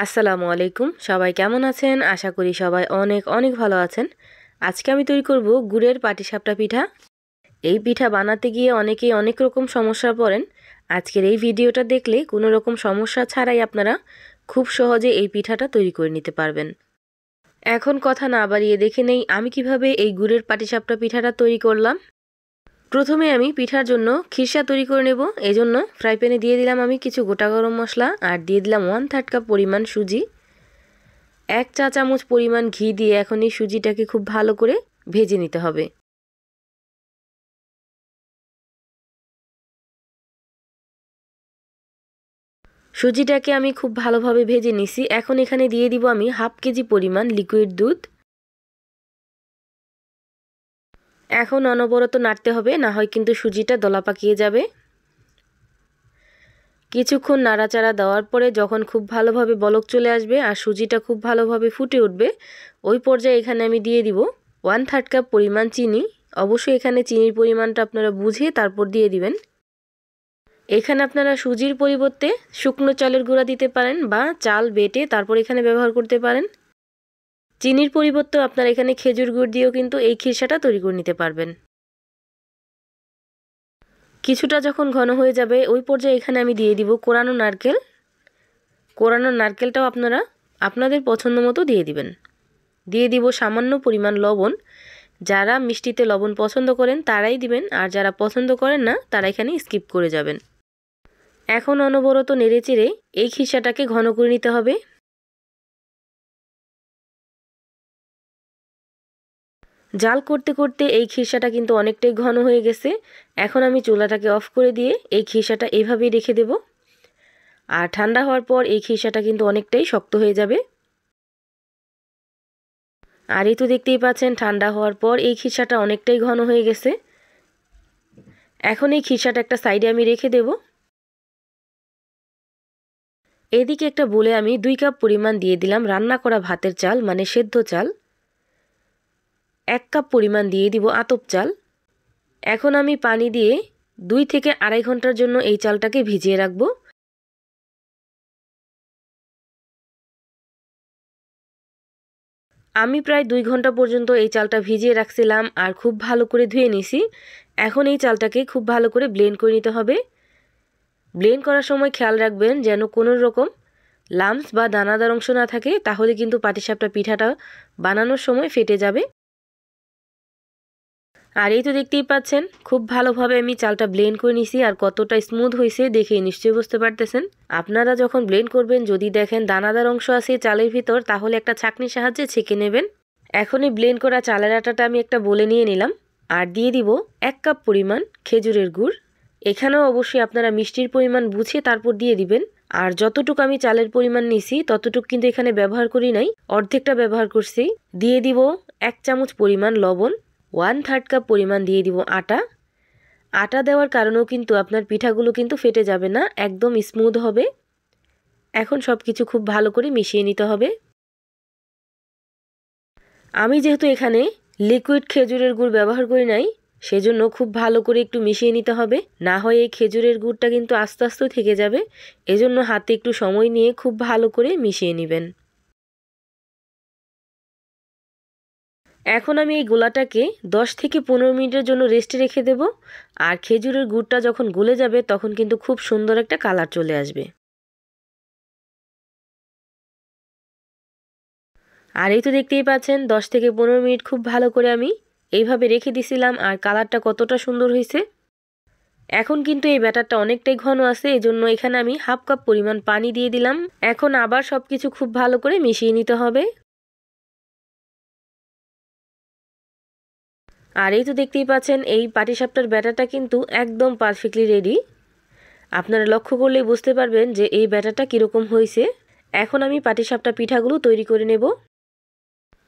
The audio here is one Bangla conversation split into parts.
আসসালামু আলাইকুম। সবাই কেমন আছেন? আশা করি সবাই অনেক অনেক ভালো আছেন। আজকে আমি তৈরি করব গুড়ের পাটিসাপটা পিঠা। এই পিঠা বানাতে গিয়ে অনেকেই অনেক রকম সমস্যায় পড়েন। আজকের এই ভিডিওটা দেখলে কোনো রকম সমস্যা ছাড়াই আপনারা খুব সহজে এই পিঠাটা তৈরি করে নিতে পারবেন। এখন কথা না বাড়িয়ে দেখে নেই আমি কিভাবে এই গুড়ের পাটিসাপটা পিঠাটা তৈরি করলাম। প্রথমে আমি পিঠার জন্য খিরসা তৈরি করে নেব। এজন্য ফ্রাই প্যানে দিয়ে দিলাম আমি কিছু গোটা গরম মশলা আর দিয়ে দিলাম 1/3 কাপ পরিমাণ সুজি। 1 চা চামচ পরিমাণ ঘি দিয়ে এখন এই সুজিটাকে খুব ভালো করে ভেজে নিতে হবে। সুজিটাকে আমি খুব ভালোভাবে ভেজে নিছি। এখন এখানে দিয়ে দিব আমি 1/2 কেজি পরিমাণ লিকুইড দুধ। এখন অনবরত নাড়তে হবে, না হয় কিন্তু সুজিটা দলা পাকিয়ে যাবে। কিছুক্ষণ নাড়াচাড়া দেওয়ার পরে যখন খুব ভালোভাবে বলক চলে আসবে আর সুজিটা খুব ভালোভাবে ফুটে উঠবে, ওই পর্যায়ে এখানে আমি দিয়ে দিব 1/3 কাপ পরিমাণ চিনি। অবশ্যই এখানে চিনির পরিমাণটা আপনারা বুঝে তারপর দিয়ে দিবেন। এখানে আপনারা সুজির পরিবর্তে শুকনো চালের গুঁড়া দিতে পারেন বা চাল বেটে তারপর এখানে ব্যবহার করতে পারেন। চিনির পরিবর্তে আপনারা এখানে খেজুর গুড় দিয়েও কিন্তু এই খিরসাটা তৈরি করে নিতে পারবেন। কিছুটা যখন ঘন হয়ে যাবে ওই পর্যায়ে এখানে আমি দিয়ে দিব কোরানো নারকেল। কোরানো নারকেলটাও আপনারা আপনাদের পছন্দ মতো দিয়ে দিবেন। দিয়ে দিব সামান্য পরিমাণ লবণ। যারা মিষ্টিতে লবণ পছন্দ করেন তারাই দিবেন, আর যারা পছন্দ করেন না তারা এখানে স্কিপ করে যাবেন। এখন অনবরত নেড়েচেড়ে এই খিরসাটাকে ঘন করে নিতে হবে। জাল করতে করতে এই খিরসাটা কিন্তু অনেকটাই ঘন হয়ে গেছে। এখন আমি চুলাটাকে অফ করে দিয়ে এই খিরসাটা এইভাবেই রেখে দেব। আর ঠান্ডা হওয়ার পর এই খিরসাটা কিন্তু অনেকটাই শক্ত হয়ে যাবে। আর এই তো দেখতেই পাচ্ছেন ঠান্ডা হওয়ার পর এই খিরসাটা অনেকটাই ঘন হয়ে গেছে। এখন এই খিরসাটা একটা সাইডে আমি রেখে দেব। এদিকে একটা বলে আমি 2 কাপ পরিমাণ দিয়ে দিলাম রান্না করা ভাতের চাল, মানে সেদ্ধ চাল। 1 কাপ পরিমাণ দিয়ে দিব আতপ চাল। এখন আমি পানি দিয়ে 2 থেকে 2.5 ঘন্টার জন্য এই চালটাকে ভিজিয়ে রাখবো। আমি প্রায় 2 ঘন্টা পর্যন্ত এই চালটা ভিজিয়ে রাখছিলাম আর খুব ভালো করে ধুয়ে নিছি। এখন এই চালটাকে খুব ভালো করে ব্লেন্ড করে নিতে হবে। ব্লেন্ড করার সময় খেয়াল রাখবেন যেন কোনো রকম লাম্পস বা দানাদার অংশ না থাকে, তাহলে কিন্তু পাটিসাপটা পিঠাটা বানানোর সময় ফেটে যাবে। আর এই তো দেখতেই পাচ্ছেন খুব ভালোভাবে আমি চালটা ব্লেন্ড করে নিছি আর কতটা স্মুথ হয়েছে দেখে নিশ্চয়ই বুঝতে পারতেছেন। আপনারা যখন ব্লেন্ড করবেন যদি দেখেন দানাদার অংশ আছে চালের ভিতর, তাহলে একটা ছাঁকনির সাহায্যে ছেঁকে নেবেন। এখন এই ব্লেন্ড করা চালের আটাটা আমি একটা বলে নিয়ে নিলাম আর দিয়ে দিব 1 কাপ পরিমাণ খেজুরের গুড়। এখানেও অবশ্যই আপনারা মিষ্টির পরিমাণ বুঝে তারপর দিয়ে দিবেন। আর যতটুকু আমি চালের পরিমাণ নিছি ততটুকু কিন্তু এখানে ব্যবহার করি নাই, অর্ধেকটা ব্যবহার করছি। দিয়ে দিব 1 চামচ পরিমাণ লবণ। 1/3 কাপ পরিমাণ দিয়ে দিব আটা। আটা দেওয়ার কারণেও কিন্তু আপনার পিঠাগুলো কিন্তু ফেটে যাবে না, একদম স্মুথ হবে। এখন সব কিছু খুব ভালো করে মিশিয়ে নিতে হবে। আমি যেহেতু এখানে লিকুইড খেজুরের গুড় ব্যবহার করি নাই, সেজন্য খুব ভালো করে একটু মিশিয়ে নিতে হবে, না হয় এই খেজুরের গুড়টা কিন্তু আস্তে আস্তে থেকে যাবে। এজন্য হাতে একটু সময় নিয়ে খুব ভালো করে মিশিয়ে নেবেন। এখন আমি এই গোলাটাকে 10 থেকে 15 মিনিটের জন্য রেস্টে রেখে দেব। আর খেজুরের গুড়টা যখন গলে যাবে তখন কিন্তু খুব সুন্দর একটা কালার চলে আসবে। আর এই তো দেখতেই পাচ্ছেন 10 থেকে 15 মিনিট খুব ভালো করে আমি এইভাবে রেখে দিছিলাম আর কালারটা কতটা সুন্দর হয়েছে। এখন কিন্তু এই ব্যাটারটা অনেকটাই ঘন আছে, এজন্য এখানে আমি 1/2 কাপ পরিমাণ পানি দিয়ে দিলাম। এখন আবার সবকিছু খুব ভালো করে মিশিয়ে নিতে হবে। আর এই তো দেখতেই পাচ্ছেন এই পাটিসাপটার ব্যাটারটা কিন্তু একদম পারফেক্টলি রেডি। আপনারা লক্ষ্য করলেই বুঝতে পারবেন যে এই ব্যাটারটা কীরকম হয়েছে। এখন আমি পাটিসাপটা পিঠাগুলো তৈরি করে নেব।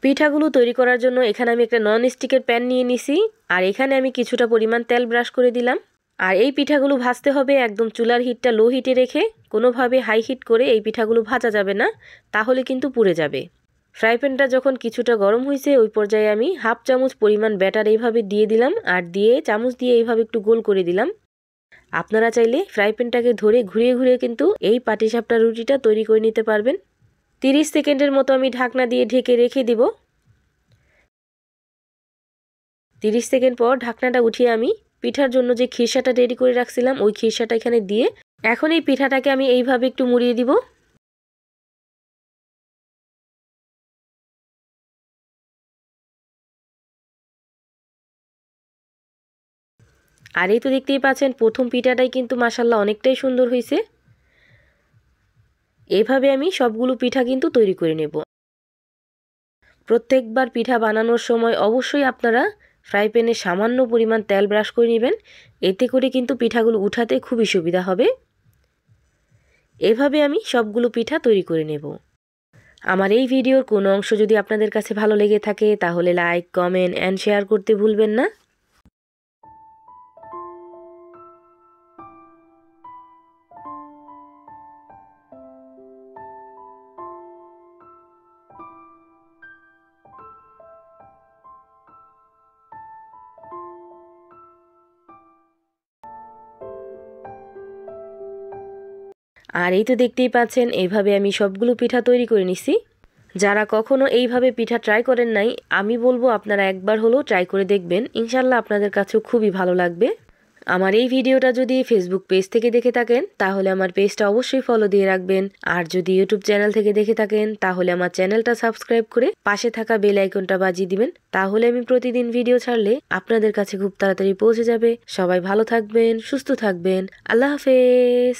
পিঠাগুলো তৈরি করার জন্য এখানে আমি একটা নন স্টিকের প্যান নিয়ে নিছি আর এখানে আমি কিছুটা পরিমাণ তেল ব্রাশ করে দিলাম। আর এই পিঠাগুলো ভাজতে হবে একদম চুলার হিটটা লো হিটে রেখে, কোনোভাবে হাই হিট করে এই পিঠাগুলো ভাজা যাবে না, তাহলে কিন্তু পুড়ে যাবে। ফ্রাই প্যানটা যখন কিছুটা গরম হয়েছে ওই পর্যায়ে আমি 1/2 চামচ পরিমাণ ব্যাটার এইভাবে দিয়ে দিলাম আর দিয়ে চামচ দিয়ে এইভাবে একটু গোল করে দিলাম। আপনারা চাইলে ফ্রাই প্যানটাকে ধরে ঘুরিয়ে ঘুরিয়ে কিন্তু এই পাটিসাপটা রুটিটা তৈরি করে নিতে পারবেন। 30 সেকেন্ডের মতো আমি ঢাকনা দিয়ে ঢেকে রেখে দিব। 30 সেকেন্ড পর ঢাকনাটা উঠিয়ে আমি পিঠার জন্য যে খিরসাটা রেডি করে রাখছিলাম ওই খিরসাটা এখানে দিয়ে এখন এই পিঠাটাকে আমি এইভাবে একটু মুড়িয়ে দিব। আর এই তো দেখতেই পাচ্ছেন প্রথম পিঠাটাই কিন্তু মাশাআল্লাহ অনেকটাই সুন্দর হয়েছে। এইভাবে আমি সবগুলো পিঠা কিন্তু তৈরি করে নেব। প্রত্যেকবার পিঠা বানানোর সময় অবশ্যই আপনারা ফ্রাই প্যানে সামান্য পরিমাণ তেল ব্রাশ করে নেবেন, এতে করে কিন্তু পিঠাগুলো উঠাতে খুবই সুবিধা হবে। এভাবে আমি সবগুলো পিঠা তৈরি করে নেব। আমার এই ভিডিওর কোনো অংশ যদি আপনাদের কাছে ভালো লেগে থাকে তাহলে লাইক, কমেন্ট অ্যান্ড শেয়ার করতে ভুলবেন না। আর এই তো দেখতেই পাচ্ছেন এইভাবে আমি সবগুলো পিঠা তৈরি করে নিছি। যারা কখনো এইভাবে পিঠা ট্রাই করেন নাই, আমি বলবো আপনারা একবার হলেও ট্রাই করে দেখবেন, ইনশাল্লাহ আপনাদের কাছেও খুবই ভালো লাগবে। আমার এই ভিডিওটা যদি ফেসবুক পেজ থেকে দেখে থাকেন তাহলে আমার পেজটা অবশ্যই ফলো দিয়ে রাখবেন, আর যদি ইউটিউব চ্যানেল থেকে দেখে থাকেন তাহলে আমার চ্যানেলটা সাবস্ক্রাইব করে পাশে থাকা বেল আইকনটা বাজিয়ে দিবেন, তাহলে আমি প্রতিদিন ভিডিও ছাড়লে আপনাদের কাছে খুব তাড়াতাড়ি পৌঁছে যাবে। সবাই ভালো থাকবেন, সুস্থ থাকবেন, আল্লাহ হাফেজ।